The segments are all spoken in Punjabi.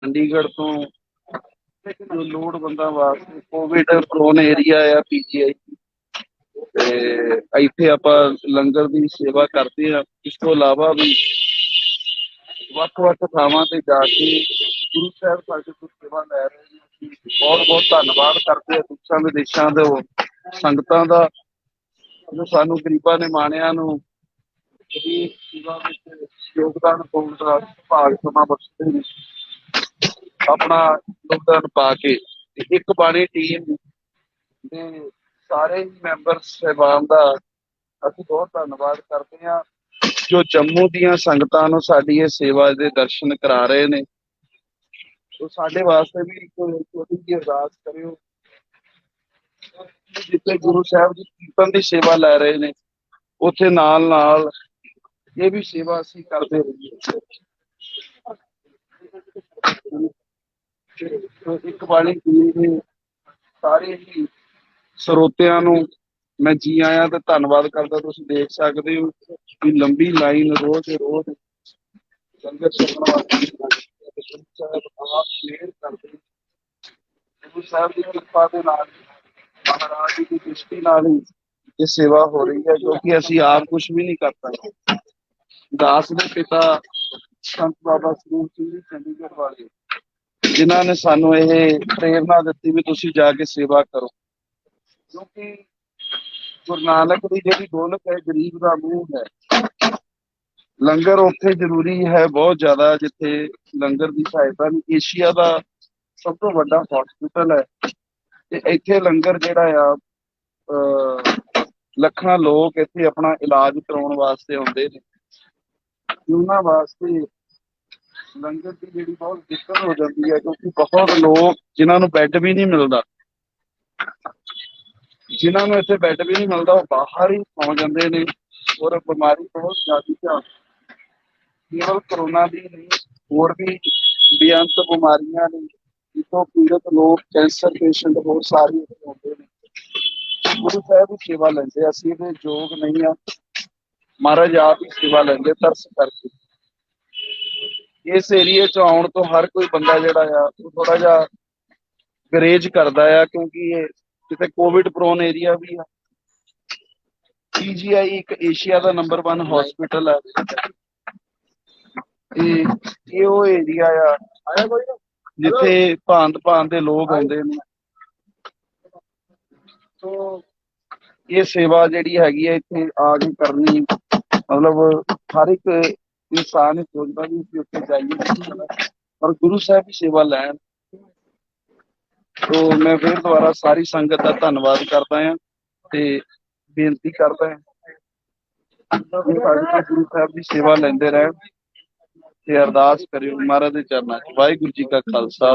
ਚੰਡੀਗੜ੍ਹ ਤੋਂ ਜੋ ਲੋੜਵੰਦਾਂ ਵਾਸਤੇ ਕੋਵਿਡ ਪ੍ਰੋਨ ਏਰੀਆ ਆ ਪੀਜੀਆਈ ਤੇ ਇੱਥੇ ਆਪਾਂ ਲੰਗਰ ਦੀ ਸੇਵਾ ਕਰਦੇ ਆ। ਇਸ ਤੋਂ ਇਲਾਵਾ ਵੀ ਵੱਖ-ਵੱਖ ਥਾਵਾਂ ਤੇ ਜਾ ਕੇ ਗੁਰੂ ਸਾਹਿਬ ਸਾਡੇ ਤੋਂ ਸੇਵਾ ਲੈ ਰਹੇ ਨੇ। ਅਸੀਂ ਬਹੁਤ-ਬਹੁਤ ਧੰਨਵਾਦ ਕਰਦੇ ਆ ਦੇਸ਼ਾਂ ਵਿਦੇਸ਼ਾਂ ਦੇ ਸੰਗਤਾਂ ਦਾ, ਜੋ ਸਾਨੂੰ ਗਰੀਬਾਂ ਨੇ ਮਾਣਿਆਂ ਨੂੰ ਇਹ ਸੇਵਾ ਵਿੱਚ ਯੋਗਦਾਨ ਪਾਉਣ ਦਾ ਭਾਗ ਸਮਾਂ ਬਖਸ਼ਦੇ ਨੇ। ਆਪਣਾ ਯੋਗਦਾਨ ਪਾ ਕੇ ਇੱਕ ਬਾਣੀ ਟੀਮ ਦੇ ਸਾਰੇ ਹੀ ਮੈਂਬਰ ਸਾਹਿਬਾਨ ਦਾ ਅਸੀਂ ਬਹੁਤ ਧੰਨਵਾਦ ਕਰਦੇ ਹਾਂ, ਜੋ ਜੰਮੂ ਦੀਆਂ ਸੰਗਤਾਂ ਨੂੰ ਸਾਡੀ ਇਹ ਸੇਵਾ ਦੇ ਦਰਸ਼ਨ ਕਰਾ ਰਹੇ ਨੇ। तो साढ़े वास्ते भी एक छोटी जी अरदास करियो, जिथे गुरु साहब जी कीर्तन की सेवा लै रहे ने उत्थे नाल नाल ये भी सेवा असीं करते रहिए। एक बाणी जी सारे ही ਸਰੋਤਿਆਂ ਨੂੰ मैं जी आया तो धन्नवाद करता। तुसीं देख सकते हो कि लंबी लाइन रोज रोज लंगर छकण वास्ते गुरु साहब की कृपा के नाल महाराज जी की दृष्टि नाल ही ये सेवा हो रही है, क्योंकि असीं आप कुछ भी नहीं कर सकते। दास दे पिता संत बाबा सरूप सिंह जी चंडीगढ़ वाले जिन्हां ने सानू ये प्रेरणा दी भी तुसीं जाके सेवा करो, क्योंकि गुरु नानक की जिहड़ी गोलक है गरीब का मूंह है। लंगर उत्थे जरूरी है बहुत ज्यादा, जिथे लंगर की सहायता नहीं। एशिया का सब तो बड़ा हॉस्पिटल है ते इत्थे लंगर जिहड़ा आ लखां लोग इत्थे अपना इलाज कराउण वास्ते आउंदे ने। उन्हां वास्ते लंगर की जिहड़ी बहुत दिक्कत हो जाती है, क्योंकि बहुत लोग जिन्हां नूं बैड भी नहीं मिलता, जिन्होंने इतने बैड भी नहीं मिलता वो बाहर ही सौ जाते हैं। और बीमारी बहुत ज्यादा केवल कोरोना की नहीं, होर भी बेअंत बीमारियां ने जितों पीड़ित लोग कैंसर पेशेंट बहुत सारे आते हैं। गुरु साहब की सेवा लेंगे, असीं इहदे योग नहीं आ, महाराज आप ही सेवा लेंगे तरस करके। इस एरिए च आउण तो हर कोई बंदा जिहड़ा आ थोड़ा जिहा गरेज करता है, क्योंकि ये जिथे कोविड प्रोन एरिया भी है। पीजीआई एक एशिया का नंबर 1 हॉस्पिटल है। ये वो एरिया आ जिथे भांत भांत के लोग आते हैं। तो ये सेवा जिहड़ी हैगी है इत्थे आके करनी, मतलब हर एक इंसान सोचता भी असीं उत्थे जाइए और गुरु साहब की सेवा लैण। तो मैं फिर दोबारा सारी संगत का धन्नवाद करता हाँ ते बेनती करता है गुरु साहब की सेवा लेंदे रहण ते अरदास करियो महाराज दे चरनां च। वाहिगुरू जी का खालसा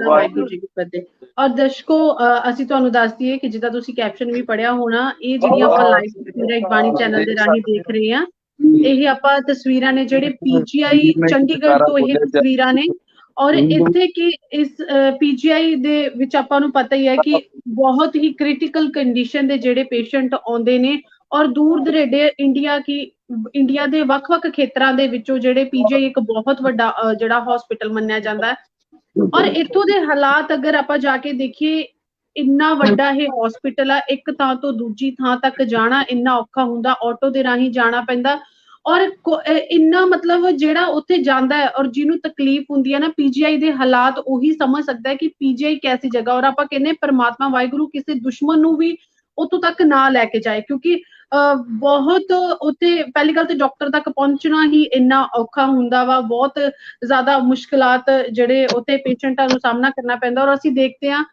वाहिगुरू जी की फतेह। और दर्शकों ਅਸੀਂ ਤੁਹਾਨੂੰ ਦੱਸ ਦਈਏ ਕਿ ਜਿੱਦਾਂ ਤੁਸੀਂ ਕੈਪਸ਼ਨ ਵੀ ਪੜਿਆ ਹੋਣਾ, ਇਹ ਜਿਹੜੀਆਂ ਆਪਾਂ ਲਾਈਵ ਤਸਵੀਰਾਂ ਇਕਬਾਣੀ ਚੈਨਲ ਦੇ ਰਾਹੀਂ ਦੇਖ ਰਹੇ ਹਾਂ, ਇਹ ਆਪਾਂ ਤਸਵੀਰਾਂ ਨੇ ਜਿਹੜੇ ਪੀਜੀਆਈ ਚੰਡੀਗੜ੍ਹ ਤੋਂ ਇਹ ਤਸਵੀਰਾਂ ਨੇ। ਔਰ ਇੱਥੇ ਕਿ ਇਸ ਪੀਜੀਆਈ ਦੇ ਵਿੱਚ ਆਪਾਂ ਨੂੰ ਪਤਾ ਹੀ ਹੈ ਕਿ ਬਹੁਤ ਹੀ ਕ੍ਰਿਟੀਕਲ ਕੰਡੀਸ਼ਨ ਦੇ ਜਿਹੜੇ ਪੇਸ਼ੈਂਟ ਆਉਂਦੇ ਨੇ, ਔਰ ਦੂਰ ਦਰੇਡੇ ਇੰਡੀਆ ਦੇ ਵੱਖ-ਵੱਖ ਖੇਤਰਾਂ ਦੇ ਵਿੱਚੋਂ ਜਿਹੜੇ ਪੀਜੀਆਈ ਇੱਕ ਬਹੁਤ ਵੱਡਾ ਜਿਹੜਾ ਹਸਪੀਟਲ ਮੰਨਿਆ ਜਾਂਦਾ ਹੈ। ਔਰ ਇੱਥੋਂ ਦੇ ਹਾਲਾਤ ਅਗਰ ਆਪਾਂ ਜਾ ਕੇ ਦੇਖੀਏ, ਇੰਨਾ ਵੱਡਾ ਇਹ ਹਸਪੀਟਲ ਆ, ਇੱਕ ਥਾਂ ਤੋਂ ਦੂਜੀ ਥਾਂ ਤੱਕ ਜਾਣਾ ਇੰਨਾ ਔਖਾ ਹੁੰਦਾ, ਆਟੋ ਦੇ ਰਾਹੀਂ ਜਾਣਾ ਪੈਂਦਾ। ਔਰ ਇੰਨਾ ਮਤਲਬ ਜਿਹੜਾ ਉੱਥੇ ਜਾਂਦਾ ਹੈ ਔਰ ਜਿਹਨੂੰ ਤਕਲੀਫ ਹੁੰਦੀ ਹੈ ਨਾ, ਪੀਜੀਆਈ ਦੇ ਹਾਲਾਤ ਉਹੀ ਸਮਝ ਸਕਦਾ ਹੈ ਕਿ ਪੀਜੀਆਈ ਕੈਸੀ ਜਗ੍ਹਾ। ਔਰ ਆਪਾਂ ਕਹਿੰਦੇ ਪਰਮਾਤਮਾ ਵਾਹਿਗੁਰੂ ਕਿਸੇ ਦੁਸ਼ਮਣ ਨੂੰ ਵੀ ਉੱਥੋਂ ਤੱਕ ਨਾ ਲੈ ਕੇ ਜਾਏ, ਕਿਉਂਕਿ ਬਹੁਤ ਉੱਥੇ ਪਹਿਲੀ ਗੱਲ ਤੇ ਡਾਕਟਰ ਤੱਕ ਪਹੁੰਚਣਾ ਹੀ ਇੰਨਾ ਔਖਾ ਹੁੰਦਾ ਵਾ। ਬਹੁਤ ਜ਼ਿਆਦਾ ਮੁਸ਼ਕਿਲਾਤ ਜਿਹੜੇ ਉੱਥੇ ਪੇਸ਼ੈਂਟਾਂ ਨੂੰ ਸਾਹਮਣਾ ਕਰਨਾ ਪੈਂਦਾ। ਔਰ ਅਸੀਂ ਦੇਖਦੇ ਹਾਂ,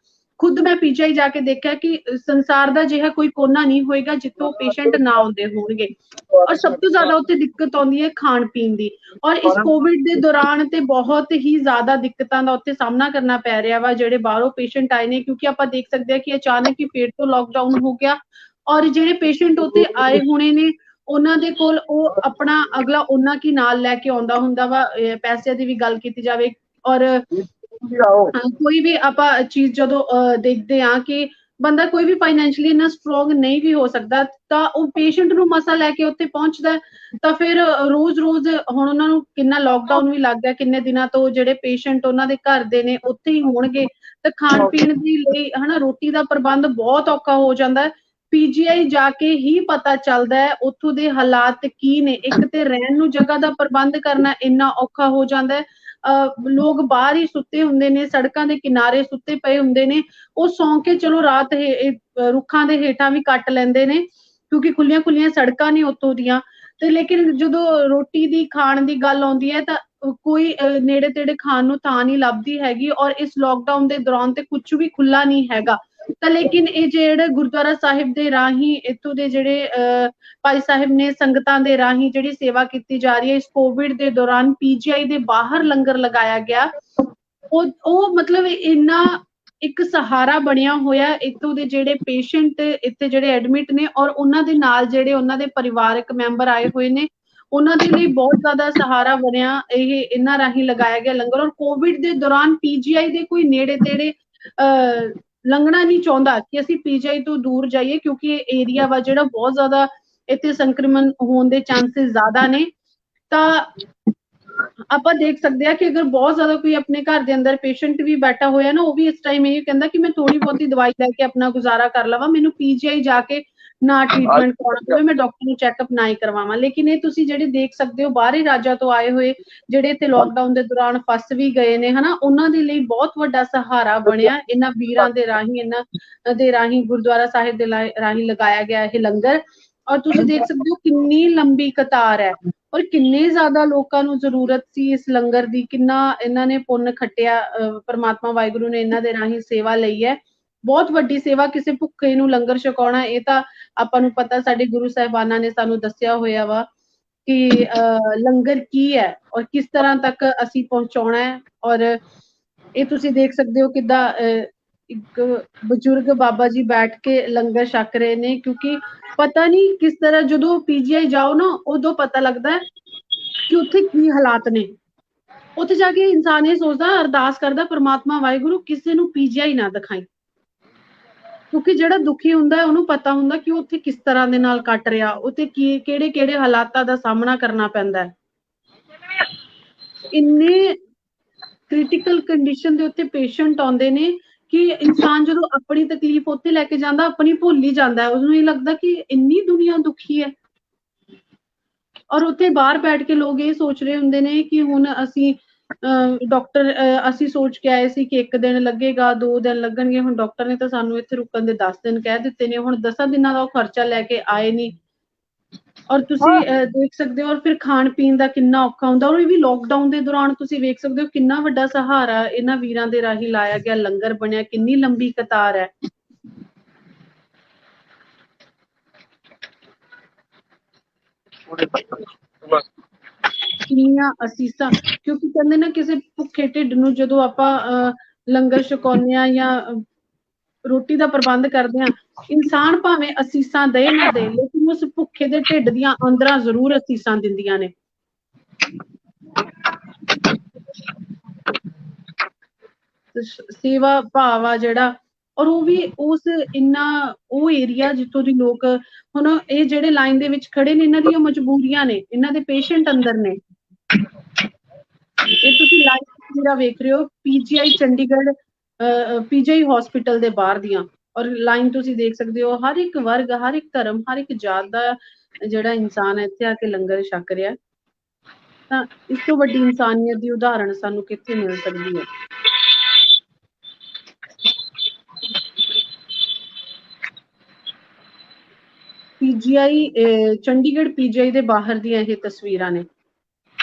ਖੁਦ ਮੈਂ ਪੀਜੀਆਈ ਜਾ ਕੇ ਦੇਖਿਆ ਕਿ ਸੰਸਾਰ ਦਾ ਅਜਿਹਾ ਕੋਈ ਕੋਨਾ ਨਹੀਂ ਹੋਏਗਾ ਜਿੱਥੋਂ ਪੇਸ਼ੈਂਟ ਨਾ ਆਉਂਦੇ ਹੋਣਗੇ। ਔਰ ਸਭ ਤੋਂ ਜ਼ਿਆਦਾ ਉੱਥੇ ਦਿੱਕਤ ਆਉਂਦੀ ਹੈ ਖਾਣ ਪੀਣ ਦੀ। ਔਰ ਇਸ ਕੋਵਿਡ ਦੇ ਦੌਰਾਨ ਤੇ ਬਹੁਤ ਹੀ ਜ਼ਿਆਦਾ ਦਿੱਕਤਾਂ ਦਾ ਉੱਥੇ ਸਾਹਮਣਾ ਕਰਨਾ ਪੈ ਰਿਹਾ ਵਾ ਜਿਹੜੇ ਬਾਹਰੋਂ ਪੇਸ਼ੈਂਟ ਆਏ ਨੇ, ਕਿਉਂਕਿ ਆਪਾਂ ਦੇਖ ਸਕਦੇ ਹਾਂ ਕਿ ਅਚਾਨਕ ਹੀ ਫੇਰ ਤੋਂ ਲਾਕਡਾਊਨ ਹੋ ਗਿਆ। ਔਰ ਜਿਹੜੇ ਪੇਸ਼ੈਂਟ ਉੱਥੇ ਆਏ ਹੋਣੇ ਨੇ ਉਹਨਾਂ ਦੇ ਕੋਲ ਉਹ ਆਪਣਾ ਅਗਲਾ ਉਹਨਾਂ ਕੀ ਨਾਲ ਲੈ ਕੇ ਆਉਂਦਾ ਹੁੰਦਾ ਵਾ। ਪੈਸਿਆਂ ਦੀ ਵੀ ਗੱਲ ਕੀਤੀ ਜਾਵੇ, ਔਰ ਕੋਈ ਵੀ ਆਪਾਂ ਚੀਜ਼ ਜਦੋਂ ਦੇਖਦੇ ਹਾਂ ਕਿ ਬੰਦਾ ਕੋਈ ਵੀ ਫਾਈਨੈਂਸ਼ੀਅਲੀ ਇੰਨਾ ਸਟਰੋਂਗ ਨਹੀਂ ਵੀ ਹੋ ਸਕਦਾ, ਤਾਂ ਉਹ ਪੇਸ਼ੈਂਟ ਨੂੰ ਮਸਾ ਲੈ ਕੇ ਉੱਥੇ ਪਹੁੰਚਦਾ। ਤਾਂ ਫਿਰ ਰੋਜ਼-ਰੋਜ਼ ਹੁਣ ਉਹਨਾਂ ਨੂੰ ਕਿੰਨਾ ਲੋਕਡਾਊਨ ਵੀ ਲੱਗ ਗਿਆ, ਕਿੰਨੇ ਦਿਨਾਂ ਤੋਂ ਜਿਹੜੇ ਪੇਸ਼ੈਂਟ ਉਹਨਾਂ ਦੇ ਘਰ ਦੇ ਨੇ ਉੱਥੇ ਹੀ ਹੋਣਗੇ, ਤੇ ਖਾਣ ਪੀਣ ਦੇ ਲਈ ਹਨਾ ਰੋਟੀ ਦਾ ਪ੍ਰਬੰਧ ਬਹੁਤ ਔਖਾ ਹੋ ਜਾਂਦਾ ਹੈ। ਪੀਜੀਆਈ ਜਾ ਕੇ ਹੀ ਪਤਾ ਚੱਲਦਾ ਹੈ ਉੱਥੋਂ ਦੇ ਹਾਲਾਤ ਕੀ ਨੇ। ਇੱਕ ਤੇ ਰਹਿਣ ਨੂੰ ਜਗ੍ਹਾ ਦਾ ਪ੍ਰਬੰਧ ਕਰਨਾ ਇੰਨਾ ਔਖਾ ਹੋ ਜਾਂਦਾ ਹੈ। ਲੋਕ ਬਾਹਰ ਹੀ ਸੁੱਤੇ ਹੁੰਦੇ ਨੇ, ਸੜਕਾਂ ਦੇ ਕਿਨਾਰੇ ਸੁੱਤੇ ਪਏ ਹੁੰਦੇ ਨੇ। ਉਹ ਸੌਂ ਕੇ ਚਲੋ ਰਾਤ ਰੁੱਖਾਂ ਦੇ ਹੇਠਾਂ ਵੀ ਕੱਟ ਲੈਂਦੇ ਨੇ, ਕਿਉਂਕਿ ਖੁੱਲੀਆਂ ਖੁੱਲੀਆਂ ਸੜਕਾਂ ਨੇ ਉੱਥੋਂ ਦੀਆਂ। ਤੇ ਲੇਕਿਨ ਜਦੋਂ ਰੋਟੀ ਦੀ ਖਾਣ ਦੀ ਗੱਲ ਆਉਂਦੀ ਹੈ ਤਾਂ ਕੋਈ ਨੇੜੇ ਤੇੜੇ ਖਾਣ ਨੂੰ ਥਾਂ ਨਹੀਂ ਲੱਭਦੀ ਹੈਗੀ। ਔਰ ਇਸ ਲੋਕਡਾਊਨ ਦੇ ਦੌਰਾਨ ਤੇ ਕੁਝ ਵੀ ਖੁੱਲਾ ਨਹੀਂ ਹੈਗਾ। ਤਾਂ ਲੇਕਿਨ ਇਹ ਜਿਹੜੇ ਗੁਰਦੁਆਰਾ ਸਾਹਿਬ ਦੇ ਰਾਹੀਂ ਇੱਥੋਂ ਦੇ ਜਿਹੜੇ ਭਾਈ ਸਾਹਿਬ ਨੇ ਸੰਗਤਾਂ ਦੇ ਰਾਹੀਂ ਜਿਹੜੀ ਸੇਵਾ ਕੀਤੀ ਜਾ ਰਹੀ ਹੈ, ਇਸ ਕੋਵਿਡ ਦੇ ਦੌਰਾਨ ਪੀਜੀਆਈ ਦੇ ਬਾਹਰ ਲੰਗਰ ਲਗਾਇਆ ਗਿਆ। ਉਹ ਮਤਲਬ ਇੰਨਾ ਇੱਕ ਸਹਾਰਾ ਬਣਿਆ ਹੋਇਆ ਇੱਥੋਂ ਦੇ ਜਿਹੜੇ ਪੇਸ਼ੈਂਟ ਇੱਥੇ ਜਿਹੜੇ ਐਡਮਿਟ ਨੇ, ਔਰ ਉਹਨਾਂ ਦੇ ਨਾਲ ਜਿਹੜੇ ਉਹਨਾਂ ਦੇ ਪਰਿਵਾਰਕ ਮੈਂਬਰ ਆਏ ਹੋਏ ਨੇ, ਉਹਨਾਂ ਦੇ ਲਈ ਬਹੁਤ ਜ਼ਿਆਦਾ ਸਹਾਰਾ ਬਣਿਆ ਇਹ ਇਹਨਾਂ ਰਾਹੀਂ ਲਗਾਇਆ ਗਿਆ ਲੰਗਰ। ਔਰ ਕੋਵਿਡ ਦੇ ਦੌਰਾਨ ਪੀਜੀਆਈ ਦੇ ਕੋਈ ਨੇੜੇ ਤੇੜੇ ਲੰਘਣਾ ਨਹੀਂ ਚਾਹੁੰਦਾ ਕਿ ਅਸੀਂ ਪੀਜੀਆਈ ਤੋਂ ਦੂਰ ਜਾਈਏ, ਕਿਉਂਕਿ ਇਹ ਏਰੀਆ ਵਾ ਜਿਹੜਾ ਬਹੁਤ ਜ਼ਿਆਦਾ ਇੱਥੇ ਸੰਕਰਮਣ ਹੋਣ ਦੇ ਚਾਂਸਸ ਜ਼ਿਆਦਾ ਨੇ। ਤਾਂ ਆਪਾਂ ਦੇਖ ਸਕਦੇ ਆ ਕਿ ਅਗਰ ਬਹੁਤ ਜ਼ਿਆਦਾ ਕੋਈ ਆਪਣੇ ਘਰ ਦੇ ਅੰਦਰ ਪੇਸ਼ੈਂਟ ਵੀ ਬੈਠਾ ਹੋਇਆ ਨਾ, ਉਹ ਵੀ ਇਸ ਟਾਈਮ ਇਹ ਕਹਿੰਦਾ ਕਿ ਮੈਂ ਥੋੜੀ ਬਹੁਤੀ ਦਵਾਈ ਲੈ ਕੇ ਆਪਣਾ ਗੁਜ਼ਾਰਾ ਕਰ ਲਵਾਂ, ਮੈਨੂੰ ਪੀਜੀਆਈ ਜਾ ਕੇ ਨਾ ਟ੍ਰੀਟਮੈਂਟ ਕਰਾਉਣਾ ਪਵੇ, ਮੈਂ ਡਾਕਟਰ ਨੂੰ ਚੈੱਕਅਪ ਨਾ ਹੀ ਕਰਵਾਵਾਂ। ਲੇਕਿਨ ਇਹ ਤੁਸੀਂ ਜਿਹੜੇ ਦੇਖ ਸਕਦੇ ਹੋ ਬਾਹਰੀ ਰਾਜਾਂ ਤੋਂ ਆਏ ਹੋਏ ਜਿਹੜੇ ਇੱਥੇ ਲੋਕਡਾਊਨ ਦੇ ਦੌਰਾਨ ਫਸ ਵੀ ਗਏ ਨੇ ਹਨਾ, ਉਹਨਾਂ ਦੇ ਲਈ ਬਹੁਤ ਵੱਡਾ ਸਹਾਰਾ ਬਣਿਆ ਇਹਨਾਂ ਵੀਰਾਂ ਦੇ ਰਾਹੀਂ, ਇਹਨਾਂ ਦੇ ਰਾਹੀਂ ਗੁਰਦੁਆਰਾ ਸਾਹਿਬ ਦੇ ਰਾਹੀਂ ਲਗਾਇਆ ਗਿਆ ਇਹ ਲੰਗਰ। ਔਰ ਤੁਸੀਂ ਦੇਖ ਸਕਦੇ ਹੋ ਕਿੰਨੀ ਲੰਬੀ ਕਤਾਰ ਹੈ, ਔਰ ਕਿੰਨੇ ਜ਼ਿਆਦਾ ਲੋਕਾਂ ਨੂੰ ਜ਼ਰੂਰਤ ਸੀ ਇਸ ਲੰਗਰ ਦੀ। ਕਿੰਨਾ ਇਹਨਾਂ ਨੇ ਪੁੰਨ ਖੱਟਿਆ, ਪਰਮਾਤਮਾ ਵਾਹਿਗੁਰੂ ਨੇ ਇਹਨਾਂ ਦੇ ਰਾਹੀਂ ਸੇਵਾ ਲਈ ਹੈ। ਬਹੁਤ ਵੱਡੀ ਸੇਵਾ, ਕਿਸੇ ਭੁੱਖੇ ਨੂੰ ਲੰਗਰ ਛਕਾਉਣਾ, ਇਹ ਤਾਂ ਆਪਾਂ ਨੂੰ ਪਤਾ, ਸਾਡੇ ਗੁਰੂ ਸਾਹਿਬਾਨਾਂ ਨੇ ਸਾਨੂੰ ਦੱਸਿਆ ਹੋਇਆ ਵਾ ਕਿ ਲੰਗਰ ਕੀ ਹੈ ਔਰ ਕਿਸ ਤਰ੍ਹਾਂ ਤੱਕ ਅਸੀਂ ਪਹੁੰਚਾਉਣਾ ਹੈ। ਔਰ ਇਹ ਤੁਸੀਂ ਦੇਖ ਸਕਦੇ ਹੋ ਕਿੱਦਾਂ ਇੱਕ ਬਜ਼ੁਰਗ ਬਾਬਾ ਜੀ ਬੈਠ ਕੇ ਲੰਗਰ ਛਕ ਰਹੇ ਨੇ, ਕਿਉਂਕਿ ਪਤਾ ਨਹੀਂ ਕਿਸ ਤਰ੍ਹਾਂ ਜਦੋਂ ਪੀਜੀਆਈ ਜਾਓ ਨਾ ਉਦੋਂ ਪਤਾ ਲੱਗਦਾ ਹੈ ਕਿ ਉੱਥੇ ਕੀ ਹਾਲਾਤ ਨੇ। ਉੱਥੇ ਜਾ ਕੇ ਇਨਸਾਨ ਇਹ ਸੋਚਦਾ, ਅਰਦਾਸ ਕਰਦਾ, ਪ੍ਰਮਾਤਮਾ ਵਾਹਿਗੁਰੂ ਕਿਸੇ ਨੂੰ ਪੀਜੀਆਈ ਨਾ ਦਿਖਾਈ, ਕਿਉਂਕਿ ਜਿਹੜਾ ਦੁਖੀ ਹੁੰਦਾ ਉਹਨੂੰ ਪਤਾ ਹੁੰਦਾ ਕਿ ਉੱਥੇ ਕਿਸ ਤਰ੍ਹਾਂ ਦੇ ਨਾਲ ਕੱਟ ਰਿਹਾ, ਉੱਥੇ ਕਿਹੜੇ ਕਿਹੜੇ ਹਾਲਾਤਾਂ ਦਾ ਸਾਹਮਣਾ ਕਰਨਾ ਪੈਂਦਾ ਹੈ। ਇੰਨੇ ਕ੍ਰਿਟੀਕਲ ਕੰਡੀਸ਼ਨ ਦੇ ਉੱਤੇ ਪੇਸ਼ੈਂਟ ਆਉਂਦੇ ਨੇ ਕਿ ਇਨਸਾਨ ਜਦੋਂ ਆਪਣੀ ਤਕਲੀਫ ਉੱਥੇ ਲੈ ਕੇ ਜਾਂਦਾ ਆਪਣੀ ਭੁੱਲ ਹੀ ਜਾਂਦਾ ਹੈ। ਉਸਨੂੰ ਇਹ ਲੱਗਦਾ ਕਿ ਇੰਨੀ ਦੁਨੀਆ ਦੁਖੀ ਹੈ। ਔਰ ਉੱਥੇ ਬਾਹਰ ਬੈਠ ਕੇ ਲੋਕ ਇਹ ਸੋਚ ਰਹੇ ਹੁੰਦੇ ਨੇ ਕਿ ਹੁਣ ਅਸੀਂ ਡਾਕਟਰ ਅਸੀਂ ਸੋਚ ਕੇ ਆਏ ਸੀ ਕਿ 1 ਦਿਨ ਲੱਗੇਗਾ, 2 ਦਿਨ ਲੱਗਣਗੇ, ਹੁਣ ਡਾਕਟਰ ਨੇ ਤਾਂ ਸਾਨੂੰ ਇੱਥੇ ਰੁਕਣ ਦੇ 10 ਦਿਨ ਕਹਿ ਦਿੱਤੇ ਨੇ, ਹੁਣ 10 ਦਿਨਾਂ ਦਾ ਉਹ ਖਰਚਾ ਲੈ ਕੇ ਆਏ ਨਹੀਂ। ਔਰ ਤੁਸੀਂ ਦੇਖ ਸਕਦੇ ਹੋ, ਔਰ ਫਿਰ ਖਾਣ ਪੀਣ ਦਾ ਕਿੰਨਾ ਔਖਾ ਹੁੰਦਾ। ਔਰ ਇਹ ਵੀ ਲੋਕਡਾਊਨ ਦੇ ਦੌਰਾਨ ਤੁਸੀਂ ਵੇਖ ਸਕਦੇ ਹੋ ਕਿੰਨਾ ਵੱਡਾ ਸਹਾਰਾ ਇਹਨਾਂ ਵੀਰਾਂ ਦੇ ਰਾਹੀਂ ਲਾਇਆ ਗਿਆ, ਲੰਗਰ ਬਣਿਆ, ਕਿੰਨੀ ਲੰਬੀ ਕਤਾਰ ਹੈ। ਕਿੰਨੀਆਂ ਅਸੀਸਾਂ, ਕਿਉਂਕਿ ਕਹਿੰਦੇ ਨਾ ਕਿਸੇ ਭੁੱਖੇ ਢਿੱਡ ਨੂੰ ਜਦੋਂ ਆਪਾਂ ਲੰਗਰ ਛਕਾਉਂਦੇ ਆ ਜਾਂ ਰੋਟੀ ਦਾ ਪ੍ਰਬੰਧ ਕਰਦੇ ਆ, ਇਨਸਾਨ ਭਾਵੇਂ ਅਸੀਸਾਂ ਦੇ ਨਾ ਦੇ, ਲੇਕਿਨ ਉਸ ਭੁੱਖੇ ਦੇ ਢਿੱਡ ਦੀਆਂ ਅੰਦਰਾਂ ਜ਼ਰੂਰ ਅਸੀਸਾਂ ਦਿੰਦੀਆਂ ਨੇ। ਸੇਵਾ ਭਾਵ ਆ ਜਿਹੜਾ, ਔਰ ਉਹ ਵੀ ਉਸ ਇੰਨਾ ਉਹ ਏਰੀਆ ਜਿੱਥੋਂ ਦੀ ਲੋਕ, ਹੁਣ ਇਹ ਜਿਹੜੇ ਲਾਈਨ ਦੇ ਵਿੱਚ ਖੜੇ ਨੇ ਇਹਨਾਂ ਦੀਆਂ ਮਜਬੂਰੀਆਂ ਨੇ, ਇਹਨਾਂ ਦੇ ਪੇਸ਼ੈਂਟ ਅੰਦਰ ਨੇ। ਇਹ ਤੁਸੀਂ ਲਾਈਵ ਤਸਵੀਰਾਂ ਵੇਖ ਰਹੇ ਹੋ ਪੀਜੀਆਈ ਚੰਡੀਗੜ੍ਹ, ਪੀਜੀਆਈ ਹਸਪੀਟਲ ਦੇ ਬਾਹਰ ਦੀਆਂ। ਔਰ ਲਾਈਨ ਤੁਸੀਂ ਦੇਖ ਸਕਦੇ ਹੋ, ਹਰ ਇੱਕ ਵਰਗ, ਹਰ ਇੱਕ ਧਰਮ, ਹਰ ਇੱਕ ਜਾਤ ਦਾ ਜਿਹੜਾ ਇਨਸਾਨ ਹੈ ਇੱਥੇ ਆ ਕੇ ਲੰਗਰ ਛਕ ਰਿਹਾ। ਤਾਂ ਇਸ ਤੋਂ ਵੱਡੀ ਇਨਸਾਨੀਅਤ ਦੀ ਉਦਾਹਰਣ ਸਾਨੂੰ ਕਿੱਥੇ ਮਿਲ ਸਕਦੀ ਹੈ। ਪੀਜੀਆਈ ਚੰਡੀਗੜ੍ਹ ਪੀਜੀਆਈ ਦੇ ਬਾਹਰ ਦੀਆਂ ਇਹ ਤਸਵੀਰਾਂ ਨੇ,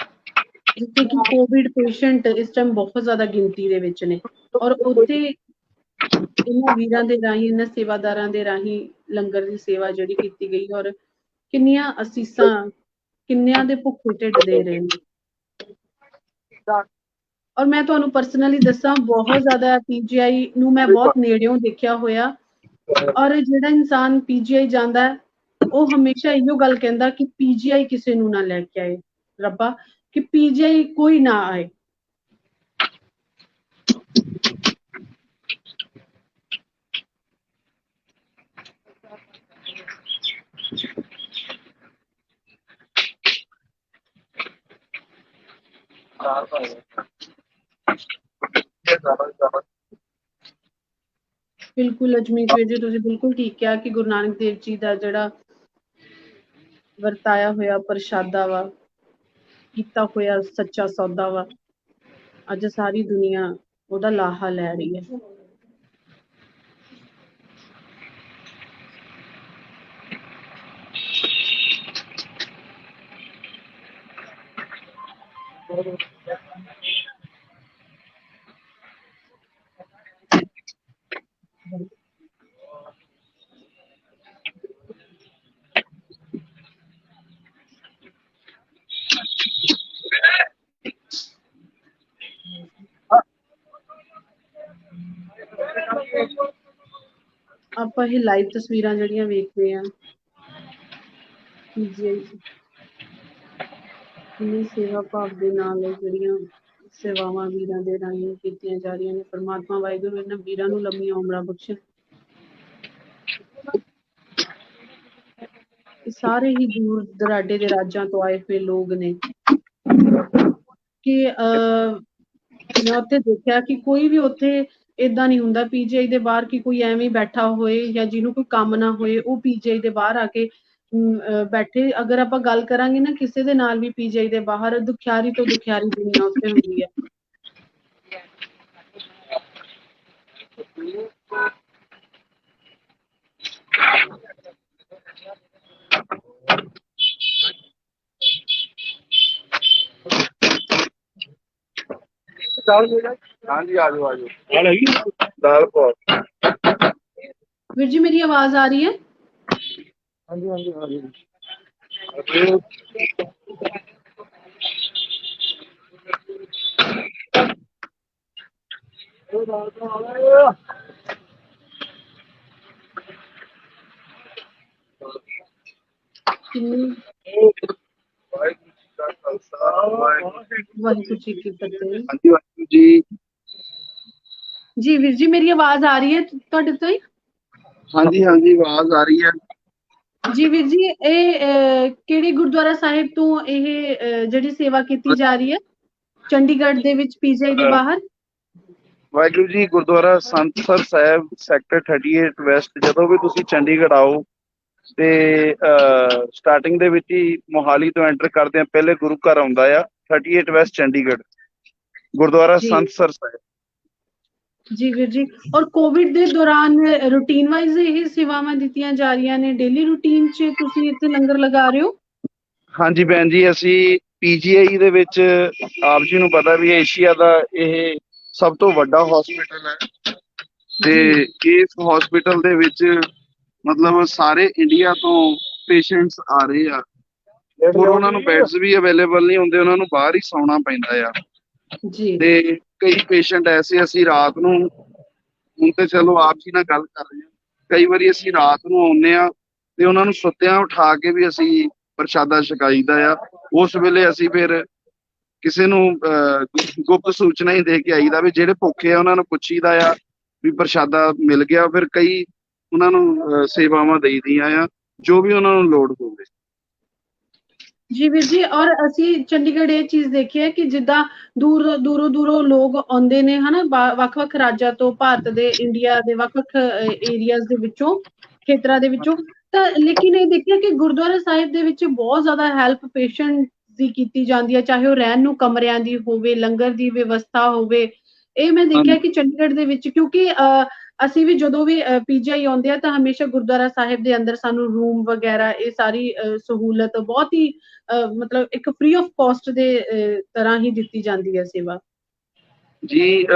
ਜਿੱਥੇ ਕਿ ਕੋਵਿਡ ਪੇਸ਼ੈਂਟ ਇਸ ਟਾਈਮ ਬਹੁਤ ਜ਼ਿਆਦਾ ਗਿਣਤੀ ਦੇ ਵਿੱਚ ਨੇ। ਔਰ ਉੱਥੇ ਇਹਨਾਂ ਵੀਰਾਂ ਦੇ ਰਾਹੀਂ, ਇਹਨਾਂ ਸੇਵਾਦਾਰਾਂ ਦੇ ਰਾਹੀਂ ਲੰਗਰ ਦੀ ਸੇਵਾ ਜਿਹੜੀ ਕੀਤੀ ਗਈ, ਔਰ ਕਿੰਨੀਆਂ ਅਸੀਸਾਂ ਕਿੰਨਿਆਂ ਦੇ ਭੁੱਖੇ ਢਿੱਡ ਦੇ ਰਹੇ ਨੇ। ਔਰ ਮੈਂ ਤੁਹਾਨੂੰ ਪਰਸਨਲੀ ਦੱਸਾਂ, ਬਹੁਤ ਜ਼ਿਆਦਾ ਪੀਜੀਆਈ ਨੂੰ ਮੈਂ ਬਹੁਤ ਨੇੜਿਓਂ ਦੇਖਿਆ ਹੋਇਆ। ਔਰ ਜਿਹੜਾ ਇਨਸਾਨ ਪੀਜੀਆਈ ਜਾਂਦਾ ਉਹ ਹਮੇਸ਼ਾ ਇਹੋ ਗੱਲ ਕਹਿੰਦਾ ਕਿ ਪੀਜੀਆਈ ਕਿਸੇ ਨੂੰ ਨਾ ਲੈ ਕੇ ਆਏ ਰੱਬਾ, ਕਿ ਪੀਜੀਆਈ ਕੋਈ ਨਾ ਆਏ। ਬਿਲਕੁਲ ਅਜਮੀਤ ਵੀਰ ਜੀ, ਤੁਸੀਂ ਬਿਲਕੁਲ ਠੀਕ ਕਿਹਾ ਕਿ ਗੁਰੂ ਨਾਨਕ ਦੇਵ ਜੀ ਦਾ ਜਿਹੜਾ ਵਰਤਾਇਆ ਹੋਇਆ ਪ੍ਰਸ਼ਾਦਾ ਵਾ, ਕੀਤਾ ਹੋਇਆ ਸੱਚਾ ਸੌਦਾ ਵਾ, ਅੱਜ ਸਾਰੀ ਦੁਨੀਆ ਉਹਦਾ ਲਾਹਾ ਲੈ ਰਹੀ ਹੈ। ਆਪਾਂ ਇਹ ਲਾਈਵ ਤਸਵੀਰਾਂ ਜਿਹੜੀਆਂ ਵੇਖਦੇ ਆ ਪੀਜੀਆਈ ਕਿੰਨੀ ਸੇਵਾ ਭਾਵ ਦੇ ਨਾਲ ਜਿਹੜੀਆਂ ਸੇਵਾਵਾਂ ਵੀਰਾਂ ਦੇ ਰਾਹੀਂ ਕੀਤੀਆਂ ਜਾ ਰਹੀਆਂ ਨੇ। ਪਰਮਾਤਮਾ ਵਾਹਿਗੁਰੂ ਇਹਨਾਂ ਵੀਰਾਂ ਨੂੰ ਲੰਮੀਆਂ ਉਮਰਾਂ ਬਖਸ਼ੇ। ਇਹ ਸਾਰੇ ਹੀ ਦੂਰ ਦਰਾਡੇ ਦੇ ਰਾਜਾਂ ਤੋਂ ਆਏ ਹੋਏ ਲੋਕ ਨੇ ਕਿ ਮੈਂ ਉੱਥੇ ਦੇਖਿਆ ਕਿ ਕੋਈ ਵੀ ਉੱਥੇ ਏਦਾਂ ਨਹੀਂ ਹੁੰਦਾ ਪੀਜੀਆਈ ਦੇ ਬਾਹਰ ਕਿ ਕੋਈ ਐਵੇਂ ਬੈਠਾ ਹੋਏ ਜਾਂ ਜਿਹਨੂੰ ਕੋਈ ਕੰਮ ਨਾ ਹੋਏ ਉਹ ਪੀਜੀਆਈ ਦੇ ਬਾਹਰ ਆ ਕੇ ਬੈਠੇ। ਅਗਰ ਆਪਾਂ ਗੱਲ ਕਰਾਂਗੇ ਨਾ ਕਿਸੇ ਦੇ ਨਾਲ ਵੀ ਪੀਜੀਆਈ ਦੇ ਬਾਹਰ, ਦੁਖਿਆਰੀ ਤੋਂ ਦੁਖਿਆਰੀ ਦੁਨੀਆ ਉੱਥੇ ਹੁੰਦੀ ਹੈ। ਹਾਂਜੀ ਆ ਜਾਓ ਦਾਲ ਹੈਗੀ, ਦਾਲ ਪਾਓ। ਵੀਰ ਜੀ ਮੇਰੀ ਆਵਾਜ਼ ਆ ਰਹੀ ਹੈ? ਹਾਂਜੀ ਹਾਂਜੀ ਹਾਂਜੀ। ਕਿੰਨੀ ਵਾਹਿਗੁਰੂ ਜੀ ਕੀ ਫਤਿਹ। ਹਾਂਜੀ ਵਾਹਿਗੁਰੂ ਜੀ। ਜੀ ਵੀਰ ਜੀ ਮੇਰੀ ਆਵਾਜ਼ ਆ ਰਹੀ ਹੈ ਤੁਹਾਡੇ ਤੋਂ ਹੀ? ਹਾਂਜੀ ਹਾਂਜੀ ਆਵਾਜ਼ ਆ ਰਹੀ ਹੈ ਜੀ ਵੀਰ ਜੀ, ਇਹ ਕਿਹੜੇ ਗੁਰਦੁਆਰਾ ਸਾਹਿਬ ਤੋਂ ਇਹ ਜਿਹੜੀ ਸੇਵਾ ਕੀਤੀ ਜਾ ਰਹੀ ਹੈ ਚੰਡੀਗੜ੍ਹ ਦੇ ਵਿੱਚ ਪੀਜੀਆਈ ਦੇ ਬਾਹਰ? ਵਾਹਿਗੁਰੂ ਜੀ, ਗੁਰਦੁਆਰਾ ਸੰਤਸਰ ਸਾਹਿਬ ਸੈਕਟਰ 38 ਵੈਸਟ। ਜਦੋਂ ਵੀ ਤੁਸੀਂ ਚੰਡੀਗੜ੍ਹ ਆਓ ਤੇ ਸਟਾਰਟਿੰਗ ਦੇ ਵਿੱਚ ਹੀ ਮੋਹਾਲੀ ਤੋਂ ਐਂਟਰ ਕਰਦੇ ਆ, ਪਹਿਲੇ ਗੁਰੂ ਘਰ ਆਉਂਦਾ ਆ 38 ਵੈਸਟ ਚੰਡੀਗੜ੍ਹ, ਗੁਰਦੁਆਰਾ ਸੰਤਸਰ ਸਾਹਿਬ। ਜੀ ਵੀਰ ਜੀ, ਔਰ ਕੋਵਿਡ ਦੇ ਦੌਰਾਨ ਰੂਟੀਨ ਵਾਈਜ਼ ਇਹ ਸੇਵਾਵਾਂ ਦਿੱਤੀਆਂ ਜਾ ਰਹੀਆਂ ਨੇ? ਡੇਲੀ ਰੂਟੀਨ 'ਚ ਤੁਸੀਂ ਇੱਥੇ ਲੰਗਰ ਲਗਾ ਰਹੇ ਹੋ? ਹਾਂਜੀ ਭੈਣ ਜੀ, ਅਸੀਂ ਪੀਜੀਆਈ ਦੇ ਵਿੱਚ, ਆਪ ਜੀ ਨੂੰ ਪਤਾ ਵੀ ਏਸ਼ੀਆ ਦਾ ਇਹ ਸਭ ਤੋਂ ਵੱਡਾ ਹਸਪੀਟਲ ਹੈ ਤੇ ਇਸ ਹਸਪੀਟਲ ਦੇ ਵਿੱਚ ਮਤਲਬ ਸਾਰੇ ਇੰਡੀਆ ਤੋਂ ਪੇਸ਼ੈਂਟਸ ਆ ਰਹੇ ਆ। ਹੋਰ ਉਹਨਾਂ ਨੂੰ ਬੈਡਸ ਵੀ ਅਵੇਲੇਬਲ ਨਹੀਂ ਹੁੰਦੇ, ਉਹਨਾਂ ਨੂੰ ਬਾਹਰ ਹੀ ਸੌਣਾ ਪੈਂਦਾ ਆ ਜੀ। ਤੇ ਕਈ ਪੇਸ਼ੈਂਟ ਐਸੇ ਅਸੀਂ ਰਾਤ ਨੂੰ, ਹੁਣ ਤੇ ਚਲੋ ਆਪ ਜੀ ਨਾਲ ਗੱਲ ਕਰ ਰਹੇ ਹਾਂ, ਕਈ ਵਾਰੀ ਅਸੀਂ ਰਾਤ ਨੂੰ ਆਉਂਦੇ ਆ ਤੇ ਉਹਨਾਂ ਨੂੰ ਸੁੱਤਿਆਂ ਉਠਾ ਕੇ ਵੀ ਅਸੀਂ ਪ੍ਰਸ਼ਾਦਾ ਛਕਾਈਦਾ ਆ। ਉਸ ਵੇਲੇ ਅਸੀਂ ਫਿਰ ਕਿਸੇ ਨੂੰ ਗੁਪਤ ਸੂਚਨਾ ਹੀ ਦੇ ਕੇ ਆਈਦਾ ਵੀ ਜਿਹੜੇ ਭੁੱਖੇ ਆ ਉਹਨਾਂ ਨੂੰ ਪੁੱਛੀਦਾ ਆ ਵੀ ਪ੍ਰਸ਼ਾਦਾ ਮਿਲ ਗਿਆ। ਫਿਰ ਕਈ ਉਹਨਾਂ ਨੂੰ ਸੇਵਾਵਾਂ ਦੇਈਦੀਆਂ ਆ ਜੋ ਵੀ ਉਹਨਾਂ ਨੂੰ ਲੋੜ ਹੋਵੇ। ਜੀ ਵੀਰ ਜੀ, ਔਰ ਅਸੀਂ ਚੰਡੀਗੜ੍ਹ ਇਹ ਚੀਜ਼ ਦੇਖੀ ਹੈ ਕਿ ਜਿੱਦਾਂ ਦੂਰੋਂ ਲੋਕ ਆਉਂਦੇ ਨੇ ਹਨਾ, ਵੱਖ-ਵੱਖ ਰਾਜਾਂ ਤੋਂ, ਭਾਰਤ ਦੇ, ਇੰਡੀਆ ਦੇ ਵੱਖ-ਵੱਖ ਏਰੀਆਜ਼ ਦੇ ਵਿੱਚੋਂ, ਖੇਤਰਾਂ ਦੇ ਵਿੱਚੋਂ, ਤਾਂ ਲੇਕਿਨ ਇਹ ਦੇਖਿਆ ਕਿ ਗੁਰਦੁਆਰਾ ਸਾਹਿਬ ਦੇ ਵਿੱਚ ਬਹੁਤ ਜ਼ਿਆਦਾ ਹੈਲਪ ਪੇਸ਼ੈਂਟ ਦੀ ਕੀਤੀ ਜਾਂਦੀ ਹੈ, ਚਾਹੇ ਉਹ ਰਹਿਣ ਨੂੰ ਕਮਰਿਆਂ ਦੀ ਹੋਵੇ, ਲੰਗਰ ਦੀ ਵਿਵਸਥਾ ਹੋਵੇ। ਇਹ ਮੈਂ ਦੇਖਿਆ ਕਿ ਚੰਡੀਗੜ੍ਹ ਦੇ ਵਿੱਚ, ਕਿਉਂਕਿ ਅਸੀਂ ਵੀ ਜਦੋਂ ਵੀ ਪੀਜੀਆਈ ਆਉਂਦੇ ਆ ਤਾਂ ਹਮੇਸ਼ਾ ਗੁਰਦੁਆਰਾ ਸਾਹਿਬ ਦੇ ਅੰਦਰ ਸਾਨੂੰ ਰੂਮ ਵਗੈਰਾ ਇਹ ਸਾਰੀ ਸਹੂਲਤ ਬਹੁਤ ਹੀ ਮਤਲਬ ਇੱਕ ਫ੍ਰੀ ਆਫ ਕਾਸਟ ਦੇ ਤਰ੍ਹਾਂ ਹੀ ਦਿੱਤੀ ਜਾਂਦੀ ਹੈ ਸੇਵਾ। ਜੀ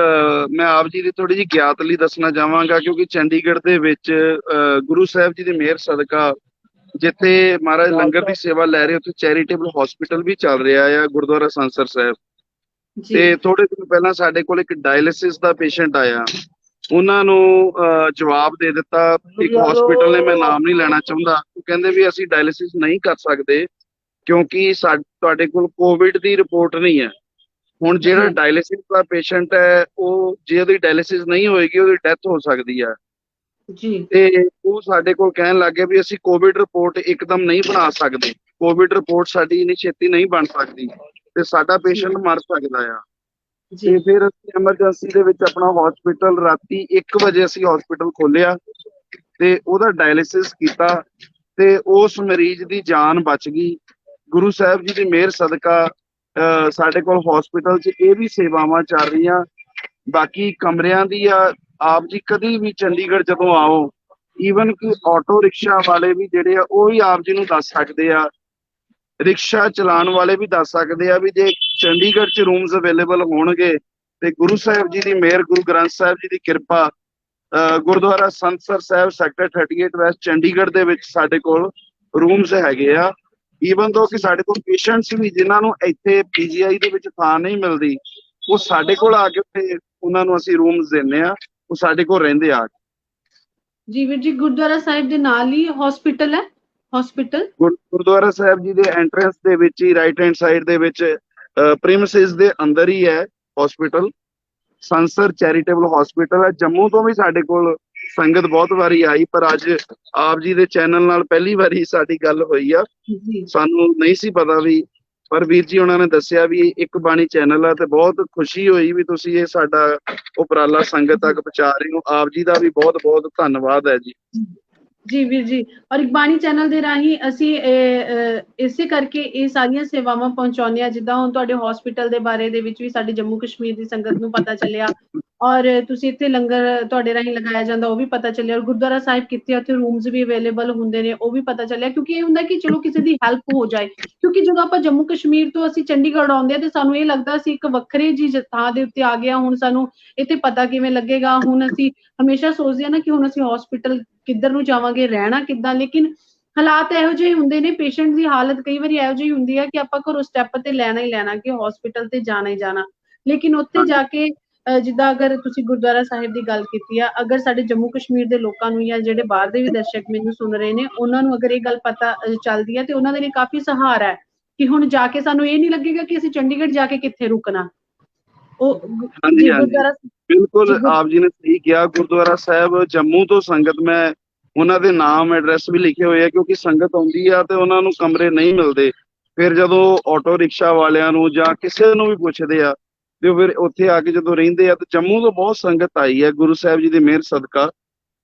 ਮੈਂ ਆਪ ਜੀ ਦੀ ਥੋੜੀ ਜਿਹੀ ਗਿਆਤ ਲਈ ਦੱਸਣਾ ਚਾਹਾਂਗਾ, ਕਿਉਂਕਿ ਚੰਡੀਗੜ੍ਹ ਦੇ ਵਿੱਚ ਗੁਰੂ ਸਾਹਿਬ ਜੀ ਦੀ ਮਿਹਰ ਸਦਕਾ ਜਿੱਥੇ ਮਹਾਰਾਜ ਲੰਗਰ ਦੀ ਸੇਵਾ ਲੈ ਰਹੇ, ਉੱਥੇ ਚੈਰੀਟੇਬਲ ਹਸਪੀਟਲ ਵੀ ਚੱਲ ਰਿਹਾ ਆ ਗੁਰਦੁਆਰਾ ਸੰਸਰ ਸਾਹਿਬ। ਤੇ ਥੋੜੇ ਦਿਨ ਪਹਿਲਾਂ ਸਾਡੇ ਕੋਲ ਇੱਕ ਡਾਇਲਿਸਿਸ ਦਾ ਪੇਸ਼ੈਂਟ ਆਇਆ, ਉਹਨਾਂ ਨੂੰ ਜਵਾਬ ਦੇ ਦਿੱਤਾ ਇੱਕ ਹਸਪੀਟਲ ਨੇ, ਮੈਂ ਨਾਮ ਨਹੀਂ ਲੈਣਾ ਚਾਹੁੰਦਾ, ਉਹ ਕਹਿੰਦੇ ਵੀ ਅਸੀਂ ਡਾਇਲਿਸਿਸ ਨਹੀਂ ਕਰ ਸਕਦੇ ਕਿਉਂਕਿ ਤੁਹਾਡੇ ਕੋਲ ਕੋਵਿਡ ਦੀ ਰਿਪੋਰਟ ਨਹੀਂ ਹੈ। ਹੁਣ ਜਿਹੜਾ ਡਾਇਲਿਸਿਸ ਦਾ ਪੇਸ਼ੈਂਟ ਹੈ, ਉਹ ਜੇ ਉਹਦੀ ਡਾਇਲਿਸਿਸ ਨਹੀਂ ਹੋਏਗੀ ਉਹਦੀ ਡੈਥ ਹੋ ਸਕਦੀ ਹੈ। ਤੇ ਉਹ ਸਾਡੇ ਕੋਲ ਕਹਿਣ ਲੱਗ ਗਏ ਵੀ ਅਸੀਂ ਕੋਵਿਡ ਰਿਪੋਰਟ ਇੱਕਦਮ ਨਹੀਂ ਬਣਾ ਸਕਦੇ, ਕੋਵਿਡ ਰਿਪੋਰਟ ਸਾਡੀ ਇੰਨੀ ਛੇਤੀ ਨਹੀਂ ਬਣ ਸਕਦੀ। ਤੇ ਸਾਡਾ ਪੇਸ਼ੈਂਟ ਮਰ ਸਕਦਾ ਆ। ਜੀ ਤੇ ਫਿਰ ਅਸੀਂ ਐਮਰਜੈਂਸੀ ਦੇ ਵਿੱਚ ਆਪਣਾ ਹਸਪੀਟਲ ਰਾਤੀ 1 ਵਜੇ ਅਸੀਂ ਹਸਪੀਟਲ ਖੋਲਿਆ ਤੇ ਉਹਦਾ ਡਾਇਲਿਸਿਸ ਕੀਤਾ ਤੇ ਉਸ ਮਰੀਜ਼ ਦੀ ਜਾਨ ਬਚ ਗਈ। ਗੁਰੂ ਸਾਹਿਬ ਜੀ ਦੀ ਮਿਹਰ ਸਦਕਾ ਸਾਡੇ ਕੋਲ ਹਸਪੀਟਲ 'ਚ ਇਹ ਵੀ ਸੇਵਾਵਾਂ ਚੱਲ ਰਹੀਆਂ। ਬਾਕੀ ਕਮਰਿਆਂ ਦੀ ਆਪ ਜੀ ਕਦੀ ਵੀ ਚੰਡੀਗੜ੍ਹ ਜਦੋਂ ਆਓ, ਈਵਨ ਕਿ ਆਟੋ ਰਿਕਸ਼ਾ ਵਾਲੇ ਵੀ ਜਿਹੜੇ ਆ ਉਹ ਵੀ ਆਪ ਜੀ ਨੂੰ ਦੱਸ ਸਕਦੇ ਆ, ਰਿਕਸ਼ਾ ਚਲਾਉਣ ਵਾਲੇ ਵੀ ਦੱਸ ਸਕਦੇ ਆ ਵੀ ਜੇ ਚੰਡੀਗੜ੍ਹ 'ਚ ਰੂਮਸ ਅਵੇਲੇਬਲ ਹੋਣਗੇ ਤੇ ਗੁਰੂ ਸਾਹਿਬ ਜੀ ਦੀ ਮਿਹਰ, ਗੁਰੂ ਗ੍ਰੰਥ ਸਾਹਿਬ ਜੀ ਦੀ ਕਿਰਪਾ, ਗੁਰਦੁਆਰਾ ਸੰਤਸਰ ਸਾਹਿਬ ਸੈਕਟਰ 38 ਵੈਸਟ ਚੰਡੀਗੜ੍ਹ ਦੇ ਵਿੱਚ ਸਾਡੇ ਕੋਲ ਰੂਮਸ ਹੈਗੇ ਆ। ਈਵਨ ਦੋ ਕਿ ਸਾਡੇ ਕੋਲ ਪੇਸ਼ੈਂਟਸ ਵੀ ਜਿਨ੍ਹਾਂ ਨੂੰ ਇੱਥੇ ਪੀਜੀਆਈ ਦੇ ਵਿੱਚ ਥਾਂ ਨਹੀਂ ਮਿਲਦੀ, ਉਹ ਸਾਡੇ ਕੋਲ ਆ ਕੇ ਉੱਥੇ ਉਹਨਾਂ ਨੂੰ ਅਸੀਂ ਰੂਮਸ ਦਿੰਦੇ ਆ, ਉਹ ਸਾਡੇ ਕੋਲ ਰਹਿੰਦੇ ਆ। ਜੀ ਵੀਰ ਜੀ, ਗੁਰਦੁਆਰਾ ਸਾਹਿਬ ਦੇ ਨਾਲ ਹੀ ਹਸਪੀਟਲ ਹੈ? ਹਸਪੀਟਲ ਗੁਰਦੁਆਰਾ ਸਾਹਿਬ ਜੀ ਦੇ ਐਂਟਰੈਂਸ ਦੇ ਵਿੱਚ ਹੀ ਰਾਈਟ ਹੈਂਡ ਸਾਈਡ ਦੇ ਵਿੱਚ ਪ੍ਰੀਮਿਸਿਸ ਦੇ ਅੰਦਰ ਹੀ ਹੈ ਹਸਪੀਟਲ। ਸੰਸਰ ਚੈਰੀਟੇਬਲ ਹਸਪੀਟਲ ਹੈ। ਜੰਮੂ ਤੋਂ ਵੀ ਸਾਡੇ ਕੋਲ ਸੰਗਤ ਬਹੁਤ ਵਾਰੀ ਆਈ, ਪਰ ਅੱਜ ਆਪ ਜੀ ਦੇ ਚੈਨਲ ਨਾਲ ਪਹਿਲੀ ਵਾਰੀ ਸਾਡੀ ਗੱਲ ਹੋਈ ਆ। ਸਾਨੂੰ ਨਹੀਂ ਸੀ ਪਤਾ ਵੀ, ਪਰ ਵੀਰ ਜੀ ਉਹਨਾਂ ਨੇ ਦੱਸਿਆ ਵੀ ਇੱਕ ਬਾਣੀ ਚੈਨਲ ਆ ਤੇ ਬਹੁਤ ਖੁਸ਼ੀ ਹੋਈ ਵੀ ਤੁਸੀਂ ਇਹ ਸਾਡਾ ਉਪਰਾਲਾ ਸੰਗਤ ਤੱਕ ਪਹੁੰਚਾ ਰਹੇ ਹੋ। ਆਪ ਜੀ ਦਾ ਵੀ ਬਹੁਤ ਬਹੁਤ ਧੰਨਵਾਦ ਹੈ ਜੀ। ਜੀ ਵੀਰ ਜੀ, ਔਰ ਇਕਬਾਣੀ ਚੈਨਲ ਦੇ ਰਾਹੀਂ ਅਸੀਂ ਇਸੇ ਕਰਕੇ ਇਹ ਸਾਰੀਆਂ ਸੇਵਾਵਾਂ ਪਹੁੰਚਾਉਂਦੇ ਹਾਂ। ਜਿੱਦਾਂ ਹੁਣ ਤੁਹਾਡੇ ਹਸਪੀਟਲ ਦੇ ਬਾਰੇ ਦੇ ਵਿੱਚ ਵੀ ਸਾਡੇ ਜੰਮੂ ਕਸ਼ਮੀਰ ਦੀ ਸੰਗਤ ਨੂੰ ਪਤਾ ਚੱਲਿਆ, ਔਰ ਤੁਸੀਂ ਇੱਥੇ ਲੰਗਰ ਤੁਹਾਡੇ ਰਾਹੀਂ ਲਗਾਇਆ ਜਾਂਦਾ ਉਹ ਵੀ ਪਤਾ ਚੱਲਿਆ, ਔਰ ਗੁਰਦੁਆਰਾ ਸਾਹਿਬ ਕਿੱਥੇ ਉੱਥੇ ਰੂਮਸ ਵੀ ਅਵੇਲੇਬਲ ਹੁੰਦੇ ਨੇ ਉਹ ਵੀ ਪਤਾ ਚੱਲਿਆ। ਕਿਉਂਕਿ ਇਹ ਹੁੰਦਾ ਕਿ ਚਲੋ ਕਿਸੇ ਦੀ ਹੈਲਪ ਹੋ ਜਾਏ, ਕਿਉਂਕਿ ਜਦੋਂ ਆਪਾਂ ਜੰਮੂ ਕਸ਼ਮੀਰ ਤੋਂ ਅਸੀਂ ਚੰਡੀਗੜ੍ਹ ਆਉਂਦੇ ਆ ਤੇ ਸਾਨੂੰ ਇਹ ਲੱਗਦਾ ਸੀ ਇੱਕ ਵੱਖਰੇ ਜੀ ਥਾਂ ਦੇ ਉੱਤੇ ਆ ਗਿਆ, ਹੁਣ ਸਾਨੂੰ ਇੱਥੇ ਪਤਾ ਕਿਵੇਂ ਲੱਗੇਗਾ। ਹੁਣ ਅਸੀਂ ਹਮੇਸ਼ਾ ਸੋਚਦੇ ਆ ਨਾ ਕਿ ਹੁਣ ਅਸੀਂ ਹਸਪੀਟਲ ਕਿੱਧਰ ਨੂੰ ਜਾਵਾਂਗੇ, ਰਹਿਣਾ ਕਿੱਦਾਂ, ਲੇਕਿਨ ਹਾਲਾਤ ਇਹੋ ਜਿਹੇ ਹੁੰਦੇ ਨੇ, ਪੇਸ਼ੈਂਟ ਦੀ ਹਾਲਤ ਕਈ ਵਾਰੀ ਇਹੋ ਜਿਹੀ ਹੁੰਦੀ ਹੈ ਕਿ ਆਪਾਂ ਘਰੋਂ ਸਟੈਪ ਤੇ ਲੈਣਾ ਹੀ ਲੈਣਾ ਕਿ ਹਸਪੀਟਲ ਤੇ ਜਾਣਾ ਹੀ ਜਾਣਾ। ਲੇਕਿਨ ਉੱਥੇ ਜਾ ਕੇ ਜਿੱਦਾਂ ਅਗਰ ਤੁਸੀਂ ਗੁਰਦੁਆਰਾ ਸਾਹਿਬ ਦੀ ਗੱਲ ਕੀਤੀ ਆ, ਅਗਰ ਸਾਡੇ ਜੰਮੂ ਕਸ਼ਮੀਰ ਦੇ ਲੋਕਾਂ ਨੂੰ ਜਾਂ ਜਿਹੜੇ ਬਾਹਰ ਦੇ ਵੀ ਦਰਸ਼ਕ ਮੈਨੂੰ ਸੁਣ ਰਹੇ ਨੇ ਉਹਨਾਂ ਨੂੰ ਅਗਰ ਇਹ ਗੱਲ ਪਤਾ ਚੱਲਦੀ ਹੈ ਤੇ ਉਹਨਾਂ ਦੇ ਲਈ ਕਾਫੀ ਸਹਾਰਾ ਹੈ ਕਿ ਹੁਣ ਜਾ ਕੇ ਸਾਨੂੰ ਇਹ ਨਹੀਂ ਲੱਗੇਗਾ ਕਿ ਅਸੀਂ ਚੰਡੀਗੜ੍ਹ ਜਾ ਕੇ ਕਿੱਥੇ ਰੁਕਣਾ। ਉਹ ਹਾਂਜੀ ਹਾਂਜੀ ਬਿਲਕੁਲ ਆਪ ਜੀ ਨੇ ਸਹੀ ਕਿਹਾ। ਗੁਰਦੁਆਰਾ ਸਾਹਿਬ ਜੰਮੂ ਤੋਂ ਸੰਗਤ, ਮੈਂ ਉਹਨਾਂ ਦੇ ਨਾਮ ਐਡਰੈਸ ਵੀ ਲਿਖੇ ਹੋਏ ਆ, ਕਿਉਂਕਿ ਸੰਗਤ ਆਉਂਦੀ ਆ ਤੇ ਉਹਨਾਂ ਨੂੰ ਕਮਰੇ ਨਹੀਂ ਮਿਲਦੇ। ਫਿਰ ਜਦੋਂ ਆਟੋ ਰਿਕਸ਼ਾ ਵਾਲਿਆਂ ਨੂੰ ਜਾਂ ਕਿਸੇ ਨੂੰ ਵੀ ਪੁੱਛਦੇ ਆ ਤੇ ਉਹ ਫਿਰ ਉੱਥੇ ਆ ਕੇ ਜਦੋਂ ਰਹਿੰਦੇ ਆ, ਤੇ ਜੰਮੂ ਤੋਂ ਬਹੁਤ ਸੰਗਤ ਆਈ ਹੈ ਗੁਰੂ ਸਾਹਿਬ ਜੀ ਦੀ ਮਿਹਰ ਸਦਕਾ।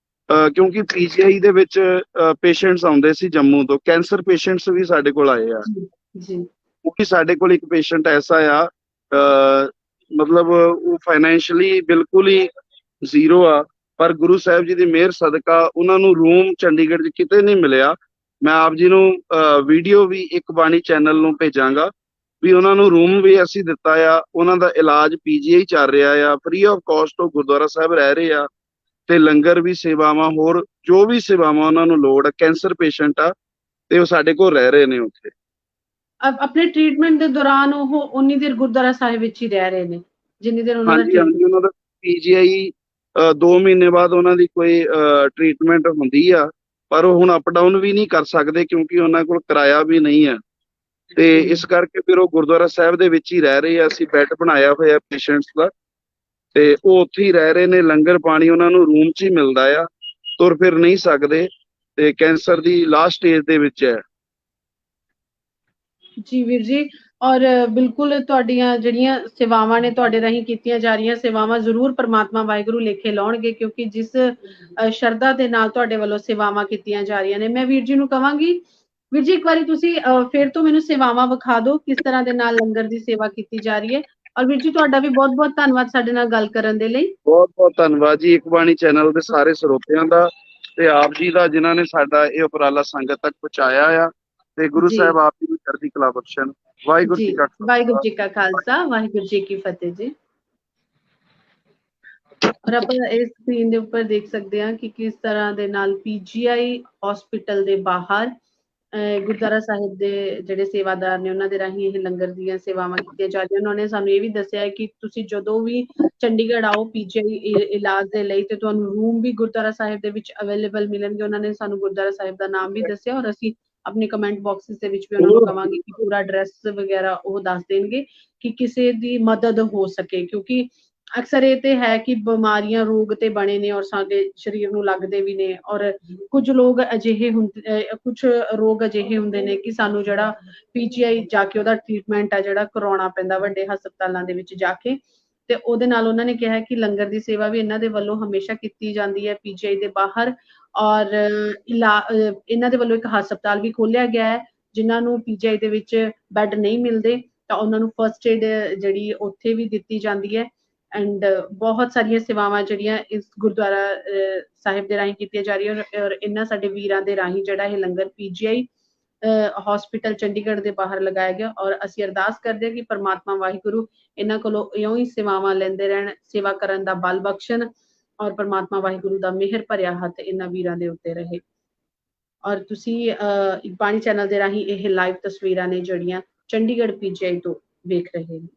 ਕਿਉਂਕਿ ਪੀਜੀਆਈ ਦੇ ਵਿੱਚ ਪੇਸ਼ੈਂਟਸ ਆਉਂਦੇ ਸੀ ਜੰਮੂ ਤੋਂ, ਕੈਂਸਰ ਪੇਸ਼ੈਂਟਸ ਵੀ ਸਾਡੇ ਕੋਲ ਆਏ ਆ। ਕਿਉਂਕਿ ਸਾਡੇ ਕੋਲ ਇੱਕ ਪੇਸ਼ੈਂਟ ਐਸਾ ਆ, ਮਤਲਬ ਉਹ ਫਾਈਨੈਂਸ਼ਲੀ ਬਿਲਕੁਲ ਹੀ ਜ਼ੀਰੋ ਆ, ਪਰ ਗੁਰੂ ਸਾਹਿਬ ਜੀ ਦੀ ਮਿਹਰ ਸਦਕਾ ਉਹਨਾਂ ਨੂੰ ਰੂਮ ਚੰਡੀਗੜ੍ਹ 'ਚ ਕਿਤੇ ਨਹੀਂ ਮਿਲਿਆ। ਮੈਂ ਆਪ ਜੀ ਨੂੰ ਵੀਡੀਓ ਵੀ ਇੱਕ ਬਾਣੀ ਚੈਨਲ ਨੂੰ ਭੇਜਾਂਗਾ ਵੀ ਉਹਨਾਂ ਨੂੰ ਰੂਮ ਵੀ ਅਸੀਂ ਦਿੱਤਾ ਆ। ਉਹਨਾਂ ਦਾ ਇਲਾਜ ਪੀਜੀਆਈ ਚੱਲ ਰਿਹਾ ਆ, ਫ੍ਰੀ ਆਫ ਕਾਸਟ ਉਹ ਗੁਰਦੁਆਰਾ ਸਾਹਿਬ ਰਹਿ ਰਹੇ ਆ, ਤੇ ਲੰਗਰ ਵੀ ਸੇਵਾਵਾਂ, ਹੋਰ ਜੋ ਵੀ ਸੇਵਾਵਾਂ ਉਹਨਾਂ ਨੂੰ ਲੋੜ ਆ। ਕੈਂਸਰ ਪੇਸ਼ੈਂਟ ਆ ਤੇ ਉਹ ਸਾਡੇ ਕੋਲ ਰਹਿ ਰਹੇ ਨੇ ਉੱਥੇ। ਆਪਣੇ ਟ੍ਰੀਟਮੈਂਟ ਦੇ ਦੌਰਾਨ ਉਹ ਉਨੀ ਦੇਰ ਗੁਰਦੁਆਰਾ ਸਾਹਿਬ ਵਿੱਚ ਹੀ ਰਹਿ ਰਹੇ ਨੇ ਜਿੰਨੀ ਦੇਰ ਉਹਨਾਂ ਦਾ ਉਹਨਾਂ ਦਾ ਪੀਜੀਆਈ 2 ਮਹੀਨੇ ਬਾਅਦ ਉਹਨਾਂ ਦੀ ਕੋਈ ਟ੍ਰੀਟਮੈਂਟ ਹੁੰਦੀ ਆ, ਪਰ ਉਹ ਹੁਣ ਅਪ ਡਾਊਨ ਵੀ ਨਹੀਂ ਕਰ ਸਕਦੇ ਕਿਉਂਕਿ ਉਹਨਾਂ ਕੋਲ ਕਿਰਾਇਆ ਵੀ ਨਹੀਂ ਹੈ। ਤੇ ਇਸ ਕਰਕੇ ਫਿਰ ਉਹ ਗੁਰਦੁਆਰਾ ਸਾਹਿਬ ਦੇ ਵਿੱਚ ਹੀ ਰਹਿ ਰਹੇ ਆ। ਅਸੀਂ ਬੈੱਡ ਬਣਾਇਆ ਹੋਇਆ ਪੇਸ਼ੈਂਟਸ ਦਾ, ਤੇ ਉਹ ਉੱਥੇ ਹੀ ਰਹਿ ਰਹੇ ਨੇ। ਲੰਗਰ ਪਾਣੀ ਉਹਨਾਂ ਨੂੰ ਰੂਮ 'ਚ ਹੀ ਮਿਲਦਾ ਆ, ਤੁਰ ਫਿਰ ਨਹੀਂ ਸਕਦੇ ਤੇ ਕੈਂਸਰ ਦੀ ਲਾਸਟ ਸਟੇਜ ਦੇ ਵਿੱਚ ਹੈ। ਜੀ ਵੀਰ ਜੀ, ਔਰ ਬਿਲਕੁਲ ਤੁਹਾਡੀਆਂ ਜਿਹੜੀਆਂ ਸੇਵਾਵਾਂ ਨੇ ਤੁਹਾਡੇ ਰਾਹੀਂ ਕੀਤੀਆਂ ਜਾ ਰਹੀਆਂ ਸੇਵਾਵਾਂ ਜ਼ਰੂਰ ਪ੍ਰਮਾਤਮਾ ਵਾਹਿਗੁਰੂ ਲੇਖੇ ਲਾਉਣਗੇ, ਕਿਉਂਕਿ ਜਿਸ ਸ਼ਰਧਾ ਦੇ ਨਾਲ ਤੁਹਾਡੇ ਵੱਲੋਂ ਸੇਵਾਵਾਂ ਕੀਤੀਆਂ ਜਾ ਰਹੀਆਂ ਨੇ। ਮੈਂ ਵੀਰ ਜੀ ਨੂੰ ਕਵਾਂਗੀ, ਵੀਰ ਜੀ ਇੱਕ ਵਾਰੀ ਤੁਸੀਂ ਫਿਰ ਤੋਂ ਮੈਨੂੰ ਸੇਵਾਵਾਂ ਵਿਖਾ ਦਿਓ ਕਿਸ ਤਰ੍ਹਾਂ ਦੇ ਨਾਲ ਲੰਗਰ ਦੀ ਸੇਵਾ ਕੀਤੀ ਜਾ ਰਹੀ ਹੈ। ਔਰ ਵੀਰ ਜੀ ਤੁਹਾਡਾ ਵੀ ਬਹੁਤ ਬਹੁਤ ਧੰਨਵਾਦ ਸਾਡੇ ਨਾਲ ਗੱਲ ਕਰਨ ਦੇ ਲਈ। ਬਹੁਤ ਬਹੁਤ ਧੰਨਵਾਦ ਜੀ ਇਕਬਾਣੀ ਚੈਨਲ ਦੇ ਸਾਰੇ ਸਰੋਤਿਆਂ ਦਾ ਤੇ ਆਪ ਜੀ ਦਾ, ਜਿਨ੍ਹਾਂ ਨੇ ਸਾਡਾ ਇਹ ਉਪਰਾਲਾ ਸੰਗਤ ਤੱਕ ਪਹੁੰਚਾਇਆ ਆ, ਤੇ ਗੁਰੂ ਸਾਹਿਬ ਆਪ ਜੀ ਨੂੰ ਚੜ੍ਹਦੀ ਕਲਾ ਬਖਸ਼ਣ। ਵਾਹਿਗੁਰੂ ਜੀ ਕਾ ਖਾਲਸਾ, ਵਾਹਿਗੁਰੂ ਜੀ ਕਾ ਖਾਲਸਾ, ਵਾਹਿਗੁਰੂ ਜੀ ਕੀ ਫਤਿਹ ਜੀ। ਔਰ ਆਪਾਂ ਇਸ ਸਕਰੀਨ ਦੇ ਉੱਪਰ ਦੇਖ ਸਕਦੇ ਹਾਂ ਕਿ ਕਿਸ ਤਰ੍ਹਾਂ ਦੇ ਨਾਲ ਪੀਜੀਆਈ ਹਸਪੀਟਲ ਦੇ ਬਾਹਰ ਗੁਰਦੁਆਰਾ ਸਾਹਿਬ ਦੇ ਜਿਹੜੇ ਸੇਵਾਦਾਰ ਨੇ ਉਹਨਾਂ ਦੇ ਰਾਹੀਂ ਇਹ ਲੰਗਰ ਦੀਆਂ ਸੇਵਾਵਾਂ ਕੀਤੀਆਂ ਜਾ ਰਹੀਆਂ। ਉਹਨਾਂ ਨੇ ਸਾਨੂੰ ਇਹ ਵੀ ਦੱਸਿਆ ਹੈ ਕਿ ਤੁਸੀਂ ਜਦੋਂ ਵੀ ਚੰਡੀਗੜ੍ਹ ਆਓ ਪੀਜੀਆਈ ਇਲਾਜ ਦੇ ਲਈ ਤੇ ਤੁਹਾਨੂੰ ਰੂਮ ਵੀ ਗੁਰਦੁਆਰਾ ਸਾਹਿਬ ਦੇ ਵਿੱਚ ਅਵੇਲੇਬਲ ਮਿਲਣਗੇ। ਉਹਨਾਂ ਨੇ ਸਾਨੂੰ ਗੁਰਦੁਆਰਾ ਸਾਹਿਬ ਦਾ ਨਾਮ ਵੀ ਦੱਸਿਆ, ਔਰ ਅਸੀਂ ਆਪਣੇ ਕਮੈਂਟ ਬਾਕਸਿਸ ਦੇ ਵਿੱਚ ਵੀ ਉਹਨਾਂ ਨੂੰ ਕਵਾਂਗੇ ਕਿ ਪੂਰਾ ਐਡਰੈਸ ਵਗੈਰਾ ਉਹ ਦੱਸ ਦੇਣਗੇ ਕਿ ਕਿਸੇ ਦੀ ਮਦਦ ਹੋ ਸਕੇ, ਕਿਉਂਕਿ ਅਕਸਰ ਇਹ ਤੇ ਹੈ ਕਿ ਬਿਮਾਰੀਆਂ ਰੋਗ ਤੇ ਬਣੇ ਨੇ ਔਰ ਸਾਡੇ ਸਰੀਰ ਨੂੰ ਲੱਗਦੇ ਵੀ ਨੇ, ਔਰ ਕੁਝ ਲੋਕ ਅਜਿਹੇ ਹੁੰਦੇ, ਕੁਝ ਰੋਗ ਅਜਿਹੇ ਹੁੰਦੇ ਨੇ ਕਿ ਸਾਨੂੰ ਜਿਹੜਾ ਪੀਜੀਆਈ ਜਾ ਕੇ ਉਹਦਾ ਟ੍ਰੀਟਮੈਂਟ ਆ ਜਿਹੜਾ ਕਰਾਉਣਾ ਪੈਂਦਾ ਵੱਡੇ ਹਸਪਤਾਲਾਂ ਦੇ ਵਿੱਚ ਜਾ ਕੇ। ਤੇ ਉਹਦੇ ਨਾਲ ਉਹਨਾਂ ਨੇ ਕਿਹਾ ਕਿ ਲੰਗਰ ਦੀ ਸੇਵਾ ਵੀ ਇਹਨਾਂ ਦੇ ਵੱਲੋਂ ਹਮੇਸ਼ਾ ਕੀਤੀ ਜਾਂਦੀ ਹੈ ਪੀਜੀਆਈ ਦੇ ਬਾਹਰ। ਔਰ ਇਹਨਾਂ ਦੇ ਵੱਲੋਂ ਇੱਕ ਹਸਪਤਾਲ ਵੀ ਖੋਲਿਆ ਗਿਆ ਹੈ, ਜਿਨ੍ਹਾਂ ਨੂੰ ਪੀਜੀਆਈ ਦੇ ਵਿੱਚ ਬੈੱਡ ਨਹੀਂ ਮਿਲਦੇ ਤਾਂ ਉਹਨਾਂ ਨੂੰ ਫਸਟ ਏਡ ਜਿਹੜੀ ਉੱਥੇ ਵੀ ਦਿੱਤੀ ਜਾਂਦੀ ਹੈ। ਐਂਡ ਬਹੁਤ ਸਾਰੀਆਂ ਸੇਵਾਵਾਂ ਜਿਹੜੀਆਂ ਇਸ ਗੁਰਦੁਆਰਾ ਸਾਹਿਬ ਦੇ ਰਾਹੀਂ ਕੀਤੀਆਂ ਜਾ ਰਹੀਆਂ, ਔਰ ਇਹਨਾਂ ਸਾਡੇ ਵੀਰਾਂ ਦੇ ਰਾਹੀਂ ਜਿਹੜਾ ਇਹ ਲੰਗਰ ਪੀਜੀਆਈ ਹਸਪੀਟਲ ਚੰਡੀਗੜ੍ਹ ਦੇ ਬਾਹਰ ਲਗਾਇਆ ਗਿਆ। ਔਰ ਅਸੀਂ ਅਰਦਾਸ ਕਰਦੇ ਹਾਂ ਕਿ ਪਰਮਾਤਮਾ ਵਾਹਿਗੁਰੂ ਇਹਨਾਂ ਕੋਲੋਂ ਇਉਂ ਹੀ ਸੇਵਾਵਾਂ ਲੈਂਦੇ ਰਹਿਣ, ਸੇਵਾ ਕਰਨ ਦਾ ਬਲ ਬਖਸ਼ਣ, ਔਰ ਪਰਮਾਤਮਾ ਵਾਹਿਗੁਰੂ ਦਾ ਮਿਹਰ ਭਰਿਆ ਹੱਥ ਇਹਨਾਂ ਵੀਰਾਂ ਦੇ ਉੱਤੇ ਰਹੇ। ਔਰ ਤੁਸੀਂ ਬਾਣੀ ਚੈਨਲ ਦੇ ਰਾਹੀਂ ਇਹ ਲਾਈਵ ਤਸਵੀਰਾਂ ਨੇ ਜਿਹੜੀਆਂ ਚੰਡੀਗੜ੍ਹ ਪੀਜੀਆਈ ਤੋਂ ਵੇਖ ਰਹੇ ਹੋ।